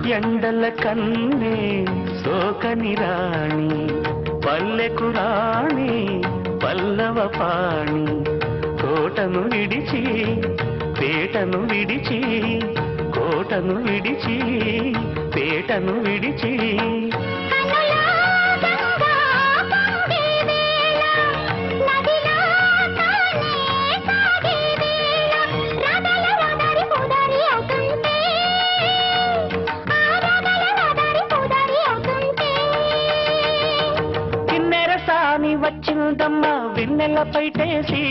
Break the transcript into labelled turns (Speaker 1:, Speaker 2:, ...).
Speaker 1: ఎండల కన్నే సోకని రాణి పల్లెకు రాణి పల్లవ పాణి కోటను విడిచి పేటను విడిచి కోటను విడిచి పేటను విడిచి వచ్చిందమ్మా వెన్నెల పైటేసి